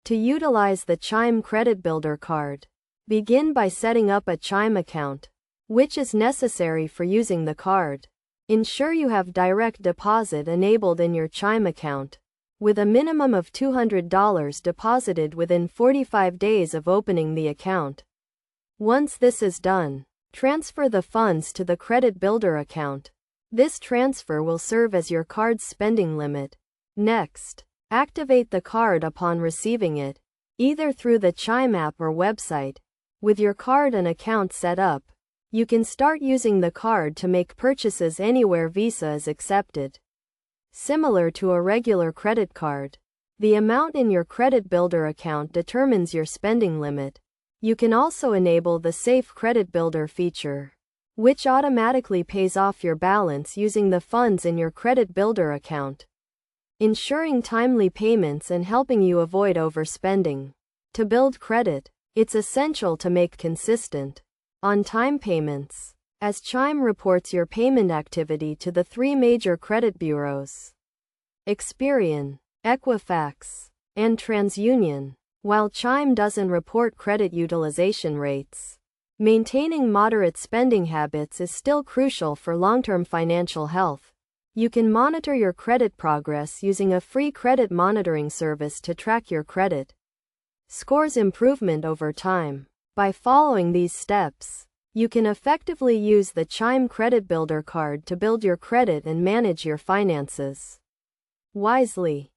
To utilize the Chime Credit Builder card, begin by setting up a Chime account, which is necessary for using the card. Ensure you have direct deposit enabled in your Chime account, with a minimum of $200 deposited within 45 days of opening the account. Once this is done, transfer the funds to the Credit Builder account. This transfer will serve as your card's spending limit. Next, activate the card upon receiving it, either through the Chime app or website. With your card and account set up, you can start using the card to make purchases anywhere Visa is accepted. Similar to a regular credit card, the amount in your Credit Builder account determines your spending limit. You can also enable the Safe Credit Builder feature, which automatically pays off your balance using the funds in your Credit Builder account, ensuring timely payments and helping you avoid overspending. To build credit, it's essential to make consistent, on-time payments, as Chime reports your payment activity to the 3 major credit bureaus: Experian, Equifax, and TransUnion. While Chime doesn't report credit utilization rates, maintaining moderate spending habits is still crucial for long-term financial health. You can monitor your credit progress using a free credit monitoring service to track your credit score's improvement over time. By following these steps, you can effectively use the Chime Credit Builder card to build your credit and manage your finances wisely.